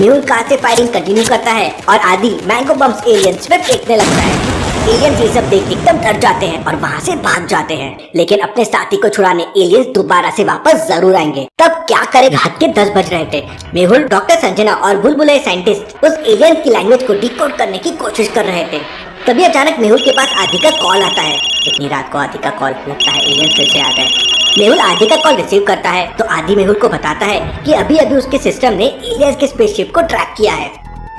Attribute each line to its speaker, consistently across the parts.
Speaker 1: Mehul car से firing continue करता है और आदि मैंगो बम्स एलियंस पे फेंकने लगता है। एलियंस ये सब देख एकदम डर जाते हैं और वहाँ से भाग जाते हैं, लेकिन अपने साथी को छुड़ाने एलियंस दोबारा से वापस जरूर आएंगे। तब क्या करे, रात के 10 बज रहे थे। मेहुल, डॉक्टर संजना और बुलबुले साइंटिस्ट उस एलियन की लैंग्वेज को डिकोड करने की कोशिश कर रहे थे। तभी अचानक मेहुल के पास आदि का कॉल आता है। इतनी रात को आदि का कॉल, लगता है एलियंस फिर से आ गए। मेहुल आदि का कॉल रिसीव करता है तो आदि मेहुल को बताता है कि अभी अभी उसके सिस्टम ने एलियंस के स्पेसशिप को ट्रैक किया है।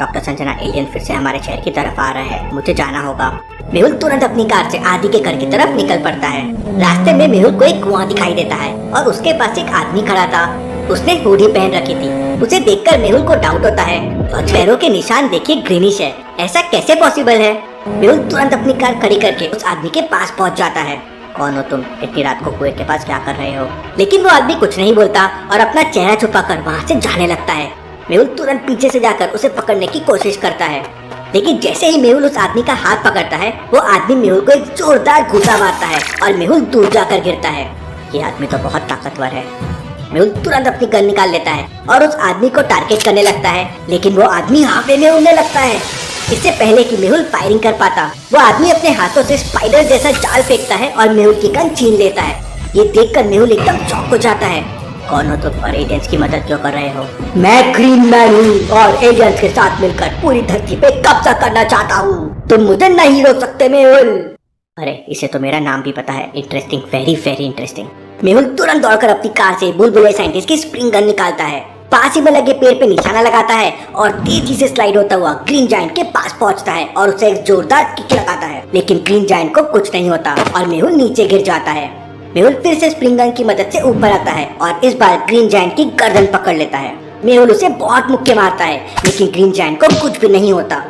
Speaker 1: डॉक्टर संजना, एलियन फिर से हमारे शहर की तरफ आ रहे हैं, मुझे जाना होगा। मेहुल तुरंत अपनी कार से आदि के घर की तरफ निकल पड़ता है। रास्ते में मेहुल को एक कुआं दिखाई देता है और उसके पास एक आदमी खड़ा था। उसने हुडी पहन रखी थी। उसे देखकर मेहुल को डाउट होता है और पैरों के निशान देखिए ग्रीनिश है। ऐसा कैसे पॉसिबल है? मेहुल तुरंत अपनी कार खड़ी करके उस आदमी के पास पहुंच जाता है। कौन हो तुम? इतनी रात को कुएं के पास क्या कर रहे हो? लेकिन वो आदमी कुछ नहीं बोलता और अपना चेहरा छुपाकर वहाँ से जाने लगता है। मेहुल तुरंत पीछे से जाकर उसे पकड़ने की कोशिश करता है, लेकिन जैसे ही मेहुल उस आदमी का हाथ पकड़ता है वो आदमी मेहुल को एक जोरदार घूसा मारता है और मेहुल दूर जाकर गिरता है। ये आदमी तो बहुत ताकतवर है। मेहुल तुरंत अपनी गन निकाल लेता है और उस आदमी को टारगेट करने लगता है, लेकिन वो आदमी हवा में उड़ने लगता है। इससे पहले कि मेहुल फायरिंग कर पाता, वो आदमी अपने हाथों से स्पाइडर जैसा जाल फेंकता है और मेहुल की गन छीन लेता है। ये देखकर मेहुल एकदम चौंक हो जाता है। कौन हो तुम और एलियंस की मदद क्यों कर रहे हो? मैं ग्रीन मैन हूँ और एलियंस के साथ मिलकर पूरी धरती पे कब्जा करना चाहता हूँ। तुम मुझे नहीं रोक सकते मेहुल। अरे, इसे तो मेरा नाम भी पता है। Interesting, very very interesting. Mehul तुरंत दौड़कर अपनी कार से बुलबुले साइंटिस्ट की स्प्रिंग गन निकालता है, पास ही में लगे पेड़ पे निशाना लगाता है और तेजी से स्लाइड होता हुआ ग्रीन जायंट के पास पहुंचता है और उसे एक जोरदार किक लगाता है। लेकिन ग्रीन जायंट को कुछ नहीं होता और मेहुल नीचे गिर जाता है। मेहुल फिर से स्प्रिंग गन की मदद से ऊपर आता है और इस बार ग्रीन जायंट की गर्दन पकड़ लेता है। मेहुल उसे बहुत मुक्के मारता है, लेकिन ग्रीन जायंट को कुछ भी नहीं होता।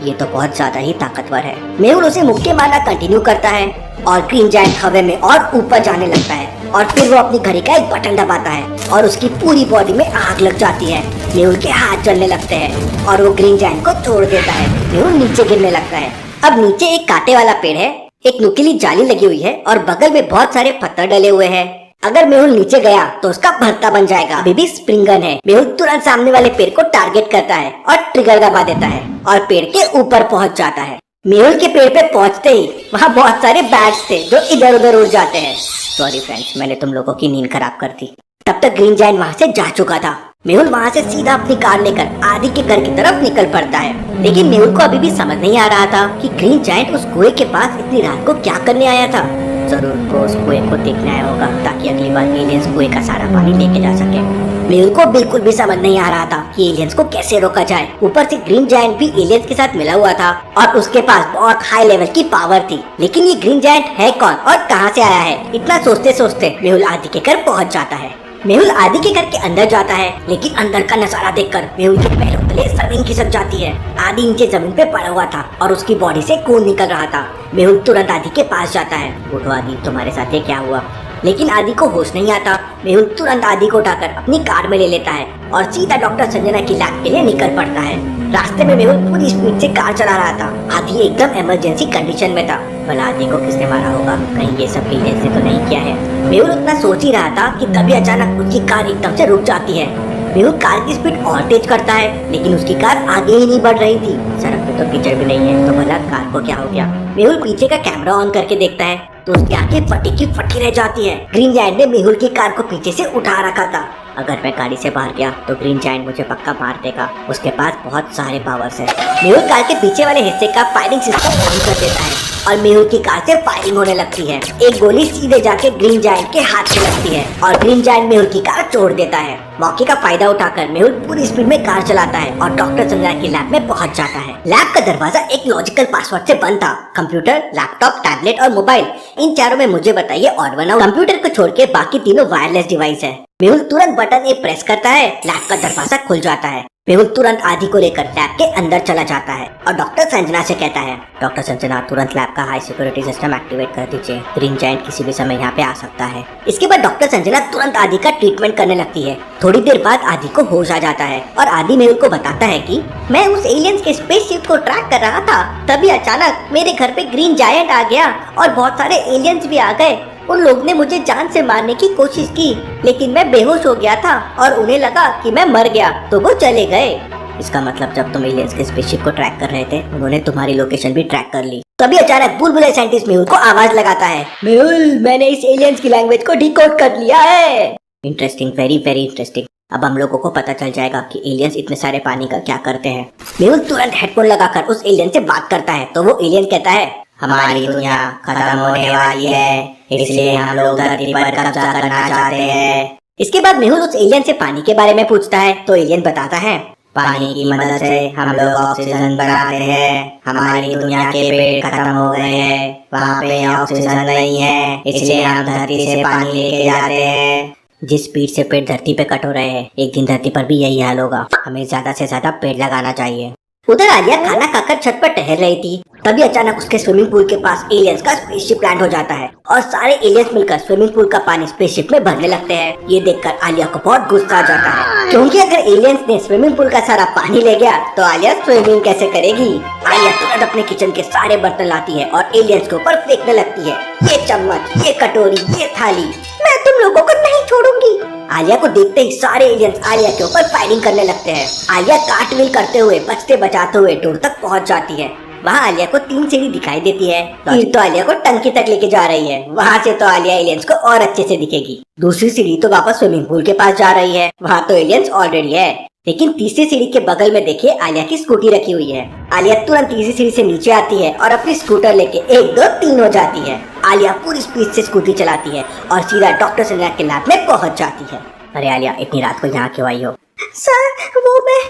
Speaker 1: ये तो बहुत ज्यादा ही ताकतवर है। मेहुल उसे मुक्के मारना कंटिन्यू करता है और ग्रीन जायंट हवा में और ऊपर जाने लगता है और फिर वो अपनी घड़ी का एक बटन दबाता है और उसकी पूरी बॉडी में आग लग जाती है। मेहुल के हाथ जलने लगते हैं और वो ग्रीन जायंट को छोड़ देता है। मेहुल नीचे गिरने लगता है। अब नीचे एक कांटे वाला पेड़ है, एक नुकीली जाली लगी हुई है और बगल में बहुत सारे पत्थर डले हुए हैं। अगर मेहुल नीचे गया तो उसका भर्ता बन जाएगा। अभी भी स्प्रिंग गन है। मेहुल तुरंत सामने वाले पेड़ को टारगेट करता है और ट्रिगर दबा देता है और पेड़ के ऊपर पहुंच जाता है। मेहुल के पेड़ पे पहुंचते ही वहाँ बहुत सारे बैट्स थे जो इधर उधर उड़ जाते हैं। सॉरी फ्रेंड्स, मैंने तुम लोगों की नींद खराब कर दी। तब तक ग्रीन जायंट वहाँ से जा चुका था। मेहुल वहाँ से सीधा अपनी कार लेकर आदि के घर की तरफ निकल पड़ता है, लेकिन मेहुल को अभी भी समझ नहीं आ रहा था कि ग्रीन जायंट उस कुएं के पास इतनी रात को क्या करने आया था। जरूर वो उस कुएं को देखने आया होगा ताकि अगली बार एलियंस कुएं का सारा पानी लेके जा सके। मेहुल को बिल्कुल भी समझ नहीं आ रहा था कि एलियंस को कैसे रोका जाए। ऊपर से ग्रीन जायंट भी एलियंस के साथ मिला हुआ था और उसके पास बहुत हाई लेवल की पावर थी। लेकिन ये ग्रीन जायंट है कौन और कहाँ से आया है? इतना सोचते सोचते मेहुल आदि के घर पहुँच जाता है। मेहुल आदि के घर के अंदर जाता है, लेकिन अंदर का नजारा देखकर मेहुल के पैरों तले जमीन खिसक जाती है। आदि नीचे जमीन पे पड़ा हुआ था और उसकी बॉडी से खून निकल रहा था। मेहुल तुरंत आदि के पास जाता है। उठो आदि, तुम्हारे साथ ये क्या हुआ? लेकिन आदि को होश नहीं आता। मेहुल तुरंत आदि को उठाकर अपनी कार में ले लेता है और सीधा डॉक्टर संजना की लैब के लिए निकल पड़ता है। रास्ते में मेहुल पूरी स्पीड से कार चला रहा था। आदि एकदम इमरजेंसी कंडीशन में था। भला आदि को किसने मारा होगा? कहीं ये सब एलियंस ने तो नहीं किया है। मेहुल उतना सोच ही रहा था कि तभी अचानक उसकी कार एकदम से रुक जाती है। मेहुल कार की स्पीड और तेज करता है, लेकिन उसकी कार आगे ही नहीं बढ़ रही थी। सड़क पे तो कीचड़ भी नहीं है, तो भला कार को क्या हो गया? मेहुल पीछे का कैमरा ऑन करके देखता है तो उसकी आंखें फटी की फटी रह जाती है। ग्रीन जायंट ने मेहुल की कार को पीछे से उठा रखा था। अगर मैं गाड़ी से बाहर गया तो ग्रीन जायंट मुझे पक्का मार देगा। उसके पास बहुत सारे पावर्स है। मेहुल कार के पीछे वाले हिस्से का फायरिंग सिस्टम ऑन कर देता है और मेहुल की कार से फायरिंग होने लगती है। एक गोली सीधे जाके ग्रीन जायंट के हाथ में लगती है और ग्रीन जायंट मेहुल की कार तोड़ देता है। मौके का फायदा उठाकर मेहुल पूरी स्पीड में कार चलाता है और डॉक्टर संजना की लैब में पहुंच जाता है। लैब का दरवाजा एक लॉजिकल पासवर्ड से बंद था। कंप्यूटर, लैपटॉप, टैबलेट और मोबाइल, इन चारों में मुझे बताइए ऑड वन आउट। कंप्यूटर को छोड़ के बाकी तीनों वायरलेस डिवाइस है। मेहुल तुरंत बटन ए प्रेस करता है, लैब का दरवाजा खुल जाता है। मेहुल तुरंत आदि को लेकर लैब के अंदर चला जाता है और डॉक्टर संजना से कहता है, डॉक्टर संजना तुरंत लैब का हाई सिक्योरिटी सिस्टम एक्टिवेट कर दीजिए। ग्रीन जायंट किसी भी समय यहाँ पे आ सकता है। इसके बाद डॉक्टर संजना तुरंत आदि का ट्रीटमेंट करने लगती है। थोड़ी देर बाद आदि को होश आ जाता है और आदि मेहुल को बताता है कि मैं उस एलियंस के स्पेसशिप को ट्रैक कर रहा था, तभी अचानक मेरे घर पे ग्रीन जायंट आ गया और बहुत सारे एलियंस भी आ गए। उन लोग ने मुझे जान से मारने की कोशिश की, लेकिन मैं बेहोश हो गया था और उन्हें लगा कि मैं मर गया तो वो चले गए। इसका मतलब जब तुम एलियंस के स्पेसशिप को ट्रैक कर रहे थे उन्होंने तुम्हारी लोकेशन भी ट्रैक कर ली। तभी अचानक बुलबुले साइंटिस्ट मेहुल को आवाज लगाता है, मेहुल मैंने इस एलियंस की लैंग्वेज को डिकोड कर लिया है। Interesting, very very interesting. अब हम लोगों को पता चल जाएगा कि एलियंस इतने सारे पानी का क्या करते हैं। मेहुल तुरंत हेडफोन लगाकर उस एलियन से बात करता है तो वो एलियन कहता है, हमारी दुनिया खत्म होने वाली है, इसलिए हम लोग धरती पर कब्जा करना चाहते हैं। इसके बाद मेहुल उस एलियन से पानी के बारे में पूछता है तो एलियन बताता है, पानी की मदद से हम लोग ऑक्सीजन बनाते हैं, हमारी दुनिया के पेड़ खत्म हो गए हैं, वहाँ पे ऑक्सीजन नहीं है, इसलिए हम धरती से पानी लेके जाते हैं। जिस स्पीड से पेड़ धरती पे कट हो रहे हैं एक दिन धरती पर भी यही हाल होगा। हमें ज्यादा से ज्यादा पेड़ लगाना चाहिए। उधर आलिया खाना खाकर छत पर टहल रही थी, तभी अचानक उसके स्विमिंग पूल के पास एलियंस का स्पेसशिप लैंड हो जाता है और सारे एलियंस मिलकर स्विमिंग पूल का पानी स्पेसशिप में भरने लगते हैं। ये देखकर आलिया को बहुत गुस्सा आ जाता है, क्योंकि अगर एलियंस ने स्विमिंग पूल का सारा पानी ले गया तो आलिया स्विमिंग कैसे करेगी। आलिया तुरंत अपने किचन के सारे बर्तन लाती है और एलियंस के ऊपर फेंकने लगती है। ये चम्मच, ये कटोरी, ये थाली, मैं तुम लोगों को नहीं छोड़ूंगी। आलिया को देखते ही सारे एलियंस आलिया के ऊपर फायरिंग करने लगते हैं। आलिया कार्टव्हील करते हुए बचते बचाते हुए डोर तक पहुंच जाती है। वहाँ आलिया को 3 सीढ़ी दिखाई देती है। फिर तो आलिया को टंकी तक लेके जा रही है। वहाँ से तो आलिया एलियंस को और अच्छे से दिखेगी। दूसरी सीढ़ी तो वापस स्विमिंग पूल के पास जा रही है, वहाँ तो एलियंस ऑलरेडी है। लेकिन तीसरी सीढ़ी के बगल में देखिए आलिया की स्कूटी रखी हुई है। आलिया तुरंत तीसरी सीढ़ी से नीचे आती है और अपनी स्कूटर लेके 1 2 3 हो जाती है। आलिया पूरी स्पीड से स्कूटी चलाती है और सीधा डॉक्टर सिन्हा के लैब में पहुंच जाती है। अरे आलिया इतनी रात को यहाँ क्यों आई हो? सर वो मैं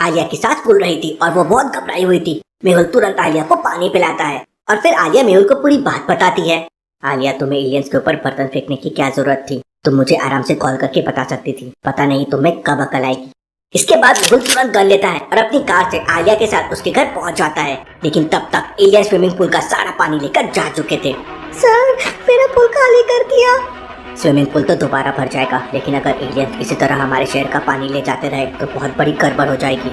Speaker 1: आलिया की सांस फूल रही थी और वो बहुत घबराई हुई थी। मेहुल तुरंत आलिया को पानी पिलाता है और फिर आलिया मेहुल को पूरी बात बताती है। आलिया तुम्हें एलियंस के ऊपर बर्तन फेंकने की क्या जरूरत थी? तुम मुझे आराम से कॉल करके बता सकती थी, पता नहीं तुम्हें कब अकल आएगी। इसके बाद मेहुल तुरंत गन लेता है और अपनी कार से आलिया के साथ उसके घर पहुंच जाता है। लेकिन तब तक एलियन स्विमिंग पूल का सारा पानी लेकर जा चुके थे। सर मेरा पूल खाली कर दिया। स्विमिंग पूल तो दोबारा भर जाएगा, लेकिन अगर एलियन इसी तरह हमारे शहर का पानी ले जाते रहे तो बहुत बड़ी गड़बड़ हो जाएगी।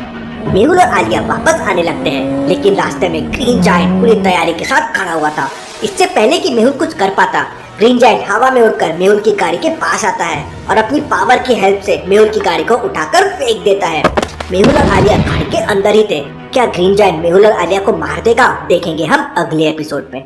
Speaker 1: मेहुल और आलिया वापस आने लगते हैं, लेकिन रास्ते में ग्रीन जायंट पूरी तैयारी के साथ खड़ा हुआ था। इससे पहले कि मेहुल कुछ कर पाता, ग्रीन जायंट हवा में उड़कर मेहुल की गाड़ी के पास आता है और अपनी पावर की हेल्प से मेहुल की गाड़ी को उठाकर फेंक देता है। मेहुल और आलिया गाड़ी के अंदर ही थे। क्या ग्रीन जायंट मेहुल और आलिया को मार देगा? देखेंगे हम अगले एपिसोड में।